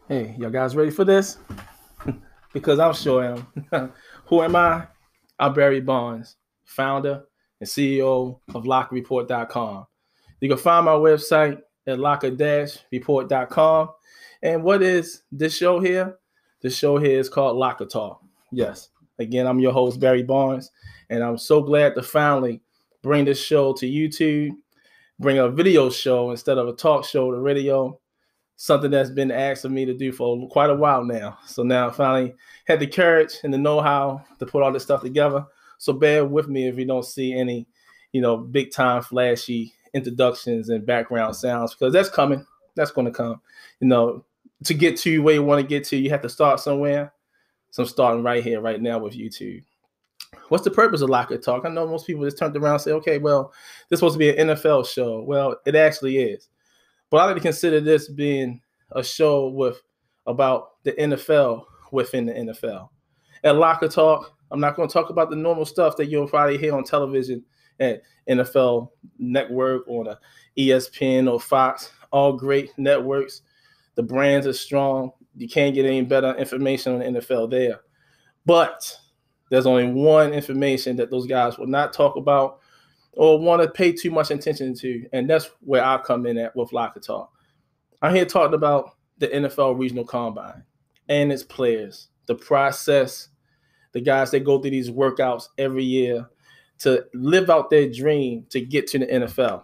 Hey, y'all guys ready for this? Because I'm sure am. Who am I? I'm Barry Bonds, founder and CEO of Locker-Report.com. You can find my website at Locker-Report.com. And what is this show here? This show here is called LockerTalk. Yes. Again, I'm your host, Barry Bonds, and I'm so glad to finally bring this show to YouTube, bring a video show instead of a talk show to radio, something that's been asked of me to do for quite a while now. So now I finally had the courage and the know-how to put all this stuff together. So bear with me if you don't see any, big time flashy introductions and background sounds, because that's coming. That's going to come. To get to where you want to get to, you have to start somewhere. So I'm starting right here, right now with YouTube. What's the purpose of Locker Talk? I know most people just turned around and say, okay, well, this is supposed to be an NFL show. Well, it actually is. But I like to consider this being a show about the NFL within the NFL. At Locker Talk, I'm not going to talk about the normal stuff that you'll probably hear on television at NFL Network or the ESPN or Fox. All great networks. The brands are strong. You can't get any better information on the NFL there. But there's only one information that those guys will not talk about or want to pay too much attention to, and that's where I come in at with Locker Talk. I'm here talking about the NFL Regional Combine and its players, the process, the guys that go through these workouts every year to live out their dream to get to the NFL.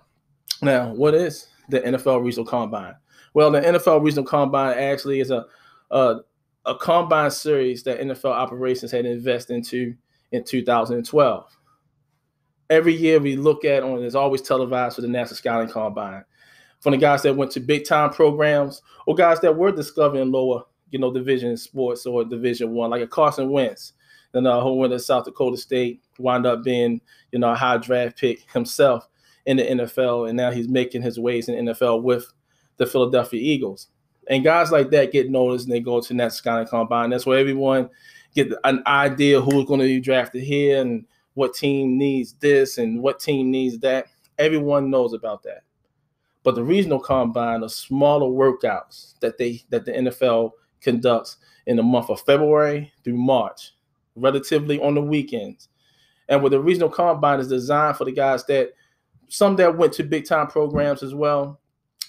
Now, what is the NFL Regional Combine? Well, the NFL Regional Combine actually is a combine series that NFL operations had invested into in 2012. Every year we look at on, it's always televised for the National Scouting Combine. From the guys that went to big time programs or guys that were discovered in lower, division sports or Division One, like a Carson Wentz, who went to South Dakota State, wound up being, a high draft pick himself in the NFL, and now he's making his ways in the NFL with the Philadelphia Eagles. And guys like that get noticed and they go to the National Scouting Combine. That's where everyone get an idea who's going to be drafted here and what team needs this and what team needs that. Everyone knows about that. But the regional combine are smaller workouts that the NFL conducts in the month of February through March, relatively on the weekends. And with the regional combine is designed for the guys that some that went to big time programs as well,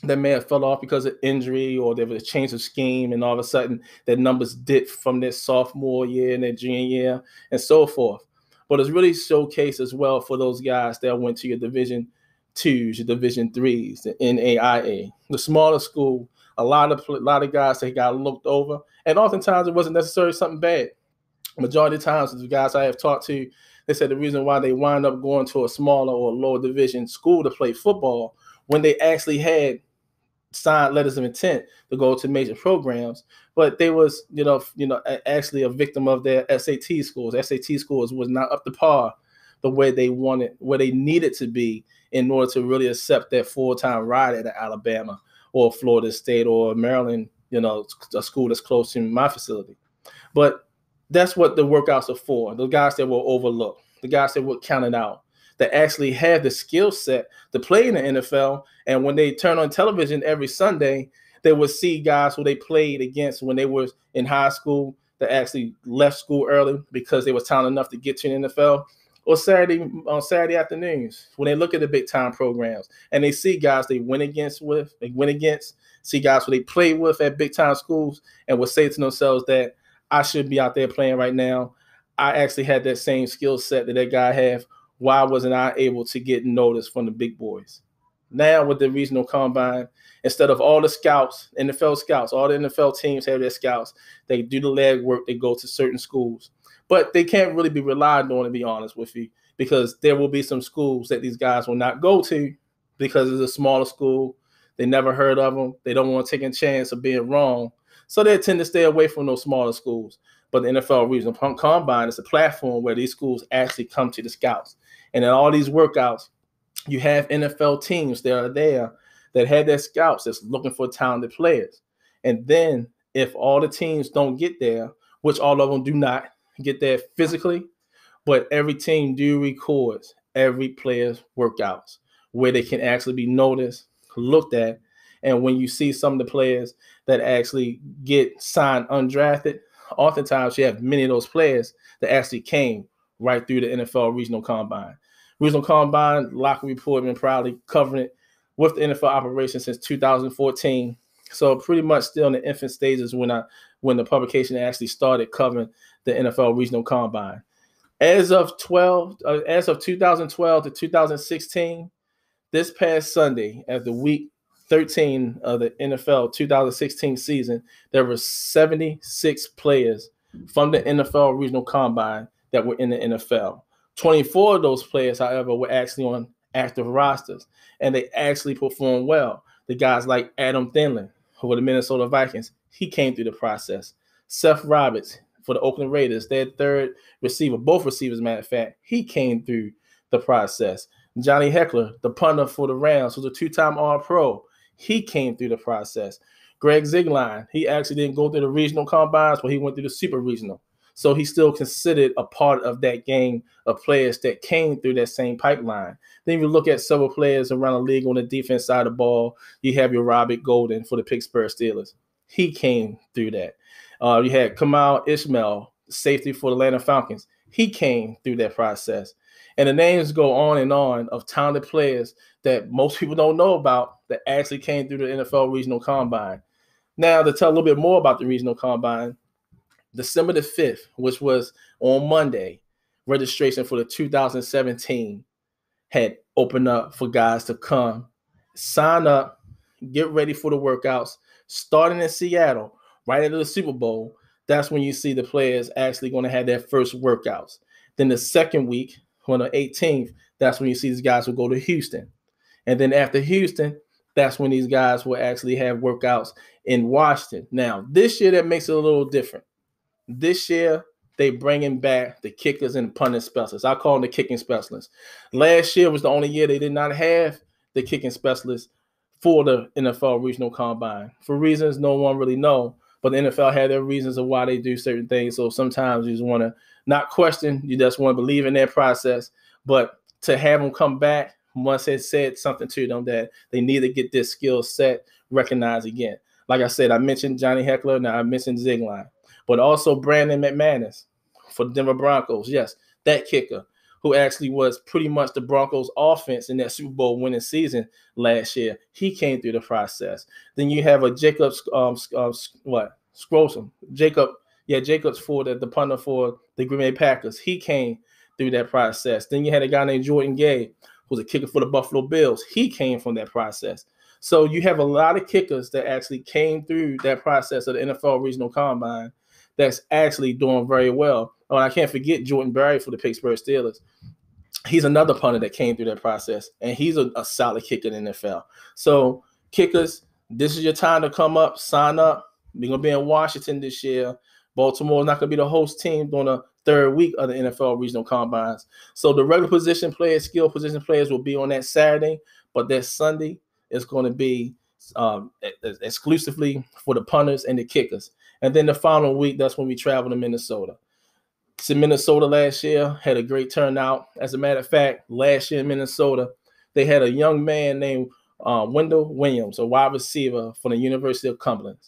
that may have fell off because of injury or there was a change of scheme and all of a sudden their numbers dipped from their sophomore year and their junior year and so forth. But it's really showcased as well for those guys that went to your Division twos, your Division threes, the NAIA, the smaller school. A lot of guys that got looked over, and oftentimes it wasn't necessarily something bad. Majority of times, the guys I have talked to, they said the reason why they wind up going to a smaller or lower division school to play football when they actually had signed letters of intent to go to major programs, but they was, actually a victim of their SAT scores. SAT scores was not up to par the way they wanted, where they needed to be in order to really accept that full-time ride at Alabama or Florida State or Maryland, a school that's close to my facility. But that's what the workouts are for. The guys that were overlooked, the guys that were counted out, that actually have the skill set to play in the NFL. And when they turn on television every Sunday, they would see guys who they played against when they were in high school that actually left school early because they were talented enough to get to the NFL, or on Saturday afternoons when they look at the big time programs and they see guys they went against, see guys who they played with at big time schools and would say to themselves that I should be out there playing right now. I actually had that same skill set that guy have. Why wasn't I able to get noticed from the big boys? Now with the regional combine, instead of all the scouts, NFL scouts, all the NFL teams have their scouts. They do the leg work. They go to certain schools. But they can't really be relied on, to be honest with you, because there will be some schools that these guys will not go to because it's a smaller school. They never heard of them. They don't want to take a chance of being wrong. So they tend to stay away from those smaller schools. But the NFL Regional Combine is a platform where these schools actually come to the scouts. And in all these workouts, you have NFL teams that are there that have their scouts that's looking for talented players. And then if all the teams don't get there, which all of them do not get there physically, but every team do records every player's workouts where they can actually be noticed, looked at, And when you see some of the players that actually get signed undrafted, oftentimes you have many of those players that actually came right through the NFL Regional Combine. Regional Combine, Locker Report been proudly covering it with the NFL operation since 2014. So pretty much still in the infant stages when the publication actually started covering the NFL Regional Combine. As of 2012 to 2016, this past Sunday, as the week 13 of the NFL 2016 season, there were 76 players from the NFL Regional Combine that were in the NFL. 24 of those players, however, were actually on active rosters, and they actually performed well. The guys like Adam Thielen, who were the Minnesota Vikings, he came through the process. Seth Roberts for the Oakland Raiders, their third receiver, both receivers, matter of fact, he came through the process. Johnny Heckler, the punter for the Rams, who's a two-time All-Pro, he came through the process. Greg Zieglein, he actually didn't go through the regional combines, but he went through the super regional. So he's still considered a part of that gang of players that came through that same pipeline. Then you look at several players around the league on the defense side of the ball. You have your Robert Golden for the Pittsburgh Steelers. He came through that. You had Kamal Ishmael, safety for the Atlanta Falcons. He came through that process. And the names go on and on of talented players that most people don't know about that actually came through the NFL Regional Combine. Now, to tell a little bit more about the Regional Combine, December the 5th, which was on Monday, registration for the 2017 had opened up for guys to come, sign up, get ready for the workouts, starting in Seattle, right after the Super Bowl. That's when you see the players actually going to have their first workouts. Then the second week, on the 18th, that's when you see these guys will go to Houston. And then after Houston, that's when these guys will actually have workouts in Washington. Now, this year, that makes it a little different. This year, they bringing back the kickers and punting specialists. I call them the kicking specialists. Last year was the only year they did not have the kicking specialists for the NFL Regional Combine. For reasons no one really know, but the NFL had their reasons of why they do certain things. So sometimes you just want to not question, you just want to believe in their process. But to have them come back, once it said something to them that they need to get this skill set recognized again. Like I said, I mentioned Johnny Heckler, now I mentioned Zieglein, but also Brandon McManus for the Denver Broncos. Yes, that kicker who actually was pretty much the Broncos offense in that Super Bowl winning season last year. He came through the process. Then you have a Jacob Scrotum. Jacobs for the punter for the Green Bay Packers. He came through that process. Then you had a guy named Jordan Gay, who's a kicker for the Buffalo Bills. He came from that process. So you have a lot of kickers that actually came through that process of the NFL Regional Combine that's actually doing very well. Oh, and I can't forget Jordan Berry for the Pittsburgh Steelers. He's another punter that came through that process, and he's a solid kicker in the NFL. So kickers, this is your time to come up, sign up. We're going to be in Washington this year. Baltimore is not going to be the host team during the third week of the NFL Regional Combines. So the regular position players, skill position players will be on that Saturday, but that Sunday is going to be exclusively for the punters and the kickers. And then the following week, that's when we travel to Minnesota. So Minnesota last year had a great turnout. As a matter of fact, last year in Minnesota, they had a young man named Wendell Williams, a wide receiver from the University of Cumberland.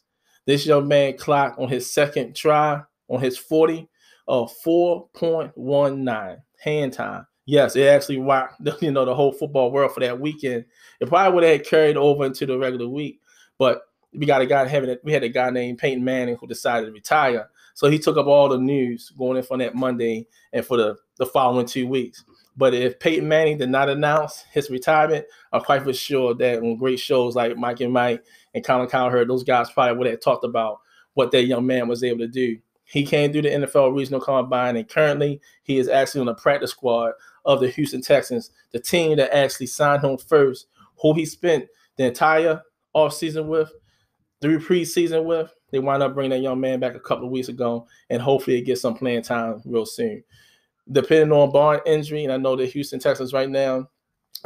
This young man clocked on his second try on his 40 of 4.19 hand time. Yes, it actually rocked the whole football world for that weekend. It probably would have carried over into the regular week, but we had a guy named Peyton Manning who decided to retire. So he took up all the news going in from that Monday and for the following 2 weeks. But if Peyton Manning did not announce his retirement, I'm quite for sure that on great shows like Mike and Mike and Colin Cowherd, those guys probably would have talked about what that young man was able to do. He came through the NFL Regional Combine, and currently he is actually on the practice squad of the Houston Texans, the team that actually signed him first, who he spent the entire offseason with, through preseason with. They wound up bringing that young man back a couple of weeks ago, and hopefully he gets some playing time real soon. Depending on barring injury, and I know the Houston Texans right now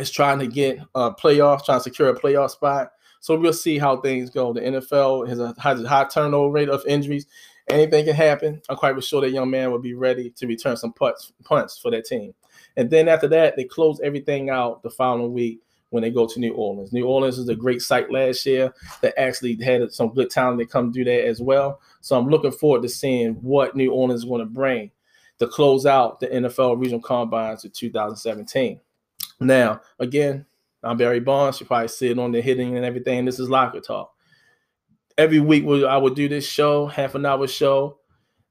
is trying to get trying to secure a playoff spot. So we'll see how things go. The NFL has a high turnover rate of injuries. Anything can happen. I'm quite sure that young man will be ready to return some punts for that team. And then after that, they close everything out the following week when they go to New Orleans. New Orleans is a great site last year that actually had some good talent that come through there as well. So I'm looking forward to seeing what New Orleans is going to bring to close out the NFL Regional Combines of 2017. Now, again, I'm Barry Bonds. You probably see it on the hitting and everything. This is Locker Talk. Every week I would do this show, half an hour show.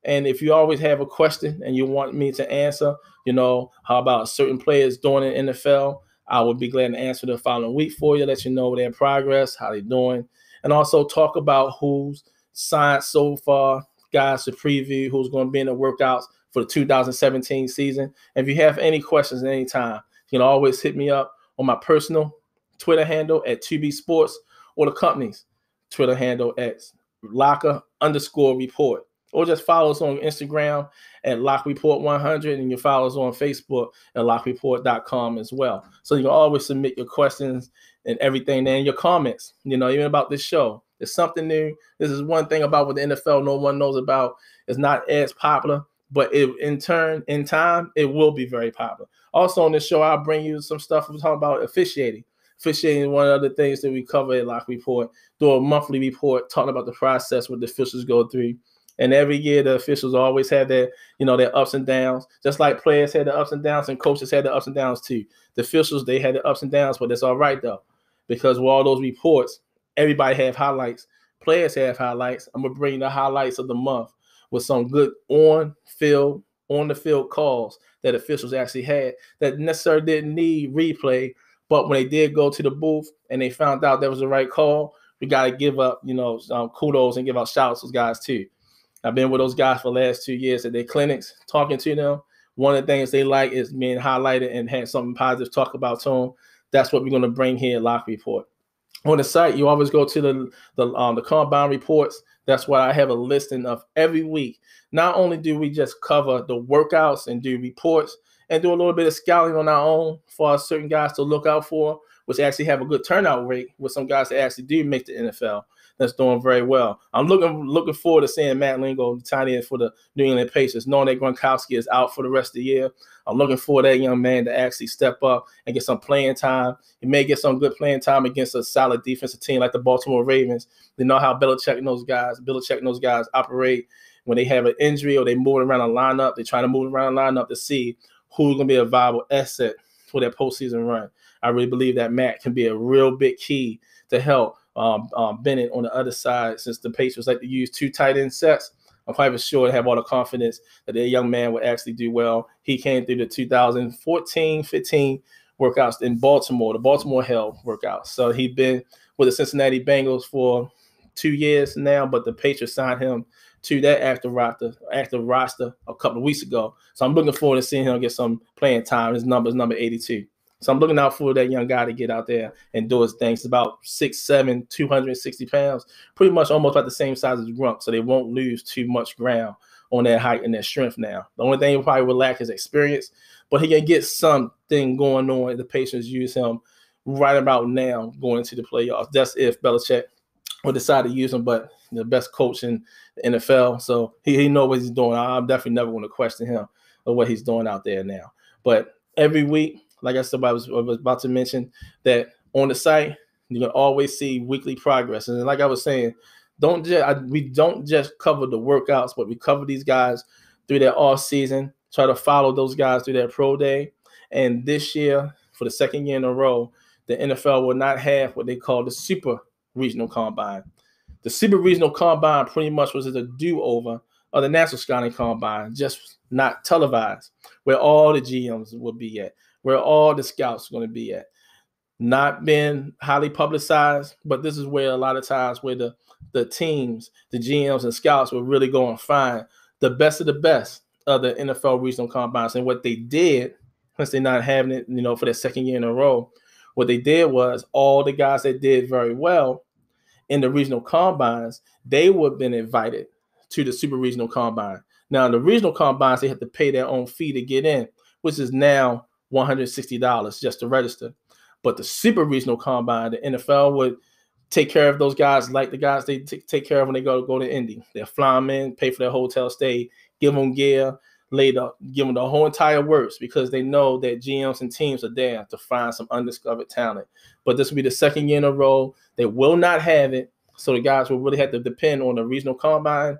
And if you always have a question and you want me to answer, how about certain players doing in the NFL, I would be glad to answer the following week for you, let you know their progress, how they're doing, and also talk about who's signed so far, guys to preview, who's going to be in the workouts for the 2017 season. And if you have any questions at any time, you can always hit me up on my personal Twitter handle at 2B Sports or the company's Twitter handle at Locker_Report. Or just follow us on Instagram at Locker-Report100, and you follow us on Facebook at Locker-Report.com as well. So you can always submit your questions and everything there, and your comments, even about this show. It's something new. This is one thing about what the NFL no one knows about. It's not as popular, but in time, it will be very popular. Also on this show, I'll bring you some stuff we're talking about officiating. Officiating is one of the things that we cover at Locker Report. Do a monthly report talking about the process what the officials go through. And every year, the officials always have their ups and downs. Just like players had the ups and downs and coaches had the ups and downs too. The officials, they had the ups and downs, but that's all right, though. Because with all those reports, everybody have highlights. Players have highlights. I'm going to bring you the highlights of the month with some good on the field calls that officials actually had that necessarily didn't need replay. But when they did go to the booth and they found out that was the right call, we got to give up, kudos and give out shout outs to those guys too. I've been with those guys for the last 2 years at their clinics, talking to them. One of the things they like is being highlighted and have something positive to talk about to them. That's what we're going to bring here at Locker Report. On the site, you always go to the combine reports. That's why I have a listing of every week. Not only do we just cover the workouts and do reports and do a little bit of scouting on our own for certain guys to look out for, which actually have a good turnout rate with some guys that actually do make the NFL. That's doing very well. I'm looking forward to seeing Matt Lingo, the tight end for the New England Patriots, knowing that Gronkowski is out for the rest of the year. I'm looking for that young man to actually step up and get some playing time. He may get some good playing time against a solid defensive team like the Baltimore Ravens. They know how Belichick and those guys operate when they have an injury or they move around a lineup. They try to move around a lineup to see who's going to be a viable asset for their postseason run. I really believe that Matt can be a real big key to help Bennett on the other side, since the Patriots like to use 2 tight end sets. I'm quite sure to have all the confidence that their young man would actually do well. He came through the 2014-15 workouts in Baltimore, the Baltimore Hell workouts. So he'd been with the Cincinnati Bengals for 2 years now, but the Patriots signed him to that active roster a couple of weeks ago. So I'm looking forward to seeing him get some playing time. His number is number 82. So I'm looking out for that young guy to get out there and do his things. He's about 6'7", 260 pounds, pretty much almost about the same size as Gronk, so they won't lose too much ground on their height and their strength now. The only thing he probably will lack is experience, but he can get something going on if the Patriots use him right about now going into the playoffs. That's if Belichick will decide to use him, but the best coach in the NFL, so he knows what he's doing. I'm definitely never going to question him or what he's doing out there now. But every week, like I said, I was about to mention that on the site, you can always see weekly progress. And like I was saying, we don't just cover the workouts, but we cover these guys through their off season, try to follow those guys through their pro day. And this year, for the second year in a row, the NFL will not have what they call the Super Regional Combine. The Super Regional Combine pretty much was a do-over of the National Scouting Combine, just not televised, where all the GMs will be at, where all the scouts are going to be at. Not been highly publicized, but this is where a lot of times where the teams, the GMs and scouts will really go and find the best of the best of the NFL Regional Combines. And what they did, since they're not having it, for their second year in a row, what they did was all the guys that did very well in the regional combines, they would have been invited to the Super Regional Combine. Now, in the regional combines, they have to pay their own fee to get in, which is now $160 just to register. But the Super Regional Combine, the NFL would take care of those guys like the guys they take care of when they go to Indy. They'll fly them in, pay for their hotel stay, give them gear, give them the whole entire works because they know that GMs and teams are there to find some undiscovered talent. But this will be the second year in a row they will not have it. So the guys will really have to depend on the regional combine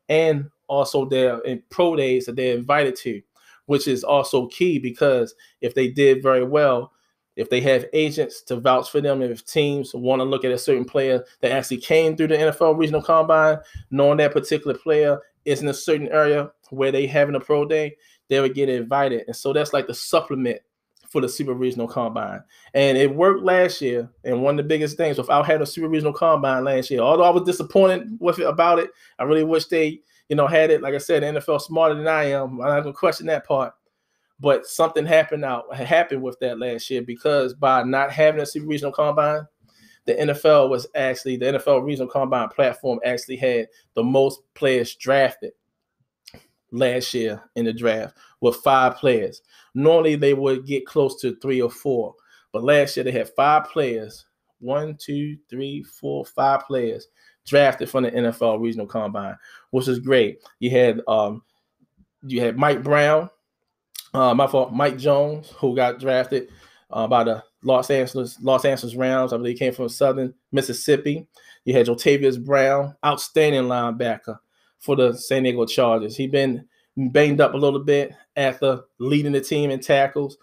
and also their pro days that they're invited to, which is also key because if they did very well, if they have agents to vouch for them, if teams want to look at a certain player that actually came through the NFL regional combine, knowing that particular player is in a certain area where they having a pro day, they would get invited. And so that's like the supplement for the super regional combine. And it worked last year. And one of the biggest things, without having a super regional combine last year, although I was disappointed with it about it, I really wish they, had it. Like I said, the NFL smarter than I am. I'm not gonna question that part. But something happened with that last year because by not having a super regional combine, the NFL regional combine platform actually had the most players drafted last year in the draft with 5 players. Normally they would get close to 3 or 4, but last year they had 5 players, 5 players drafted from the NFL regional combine, which is great. You had Mike Brown. Mike Jones, who got drafted by the Los Angeles Rams. I believe he came from Southern Mississippi. You had Jotavius Brown, outstanding linebacker for the San Diego Chargers. He's been banged up a little bit after leading the team in tackles.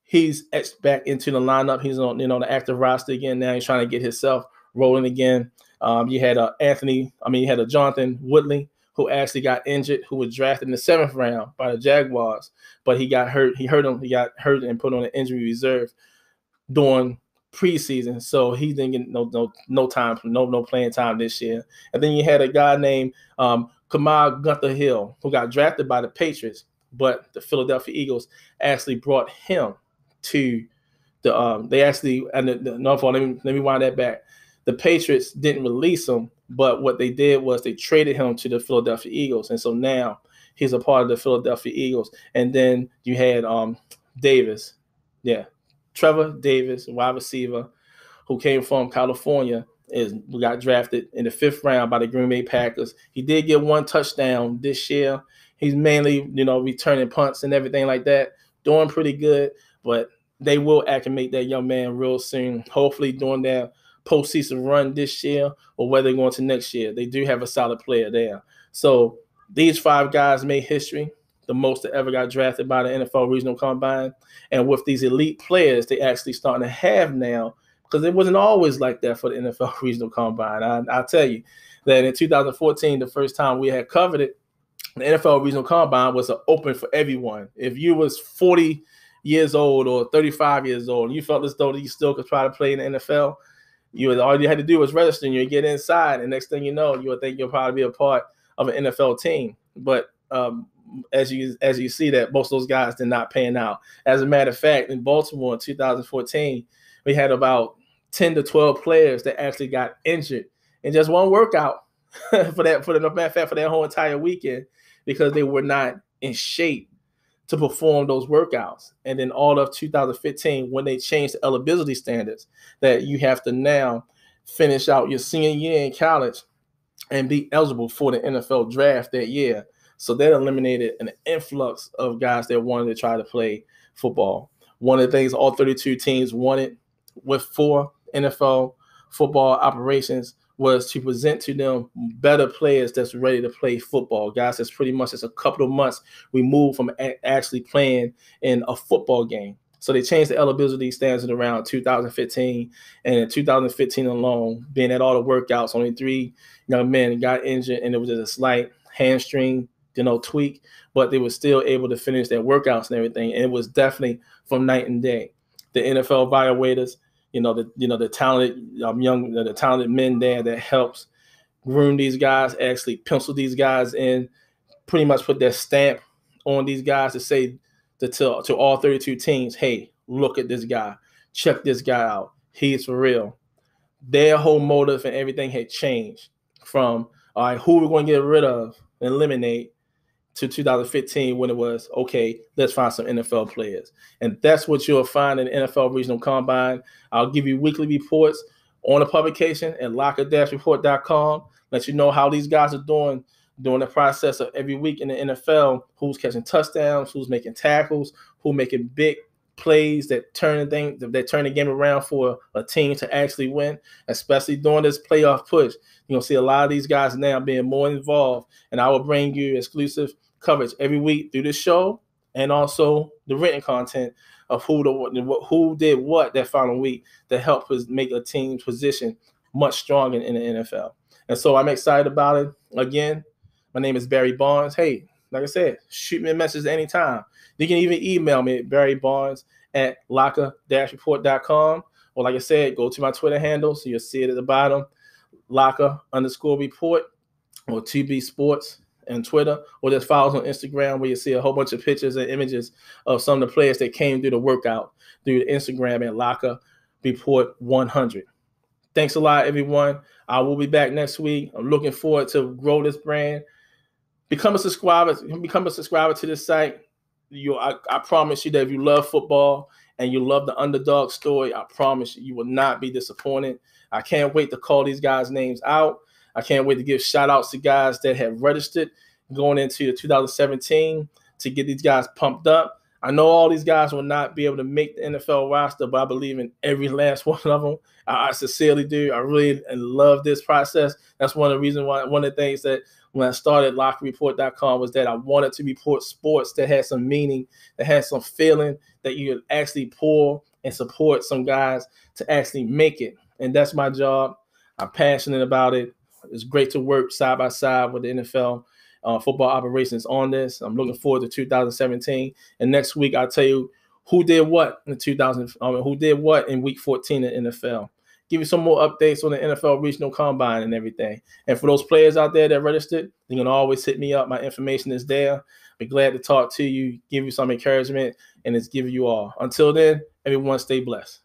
He's back into the lineup. He's on the active roster again now. He's trying to get himself rolling again. You had Jonathan Woodley, who actually got injured, who was drafted in the 7th round by the Jaguars, but he got hurt. He got hurt and put on an injury reserve during preseason, so he didn't get no time, no playing time this year. And then you had a guy named Kamal Gunther Hill, who got drafted by the Patriots, but the Philadelphia Eagles actually brought him to the. Let me wind that back. The Patriots didn't release him, but what they did was they traded him to the Philadelphia Eagles. And so now he's a part of the Philadelphia Eagles. And then you had Davis. Yeah, Trevor Davis, wide receiver, who came from California, got drafted in the 5th round by the Green Bay Packers. He did get 1 touchdown this year. He's mainly, returning punts and everything like that, doing pretty good. But they will acclimate that young man real soon, hopefully during their postseason run this year or whether they're going to next year. They do have a solid player there. So these 5 guys made history, the most that ever got drafted by the NFL Regional Combine. And with these elite players, they actually starting to have now, because it wasn't always like that for the NFL Regional Combine. I'll tell you that in 2014, the first time we had covered it, the NFL Regional Combine was open for everyone. If you was 40 years old or 35 years old and you felt as though you still could try to play in the NFL, all you had to do was register and you get inside, and next thing you know, you would think you'll probably be a part of an NFL team. But as you see that most of those guys did not pan out. As a matter of fact, in Baltimore in 2014, we had about 10 to 12 players that actually got injured in just one workout for their whole entire weekend because they were not in shape to perform those workouts. And then all of 2015, when they changed the eligibility standards, that you have to now finish out your senior year in college and be eligible for the NFL draft that year. So that eliminated an influx of guys that wanted to try to play football. One of the things all 32 teams wanted for NFL football operations was to present to them better players that's ready to play football. Guys, that's pretty much just a couple of months removed from actually playing in a football game. So they changed the eligibility standards around 2015. And in 2015 alone, being at all the workouts, only 3 young men got injured, and it was just a slight hamstring, tweak, but they were still able to finish their workouts and everything. And it was definitely from night and day. The NFL evaluators, the talented men there that helps groom these guys, actually pencil these guys in, pretty much put their stamp on these guys to say to all 32 teams, hey, look at this guy, check this guy out, he's for real. Their whole motive and everything had changed from, all right, who we're going to get rid of and eliminate, to 2015 when it was, okay, let's find some NFL players. And that's what you'll find in the NFL Regional Combine. I'll give you weekly reports on the publication at Locker-Report.com, let you know how these guys are doing during the process of every week in the NFL, who's catching touchdowns, who's making tackles, who making big plays that turn the game around for a team to actually win, especially during this playoff push. You're gonna see a lot of these guys now being more involved, and I will bring you exclusive coverage every week through this show and also the written content of who did what that final week that helped us make a team's position much stronger in the NFL. And so I'm excited about it. Again, my name is Barry Barnes. Hey, like I said, shoot me a message anytime. You can even email me at barrybarnes@Locker-Report.com. Or like I said, go to my Twitter handle, so you'll see it at the bottom, Locker_Report or TB Sports and Twitter, or just follow us on Instagram, where you see a whole bunch of pictures and images of some of the players that came through the workout through Instagram at Locker-Report 100. Thanks a lot, everyone. I will be back next week. I'm looking forward to grow this brand. Become a subscriber to this site. I promise you that if you love football and you love the underdog story, I promise you will not be disappointed. I can't wait to call these guys' names out. I can't wait to give shout outs to guys that have registered going into 2017 to get these guys pumped up. I know all these guys will not be able to make the NFL roster, but I believe in every last one of them. I sincerely do. I really love this process. That's one of the reasons why, one of the things that when I started Locker-Report.com was that I wanted to report sports that had some meaning, that had some feeling, that you could actually pull and support some guys to actually make it. And that's my job. I'm passionate about it. It's great to work side by side with the NFL football operations on this. I'm looking forward to 2017. And next week, I'll tell you who did what in week 14 in the NFL. Give you some more updates on the NFL Regional Combine and everything. And for those players out there that registered, you can always hit me up. My information is there. Be glad to talk to you, give you some encouragement, and it's give you all. Until then, everyone stay blessed.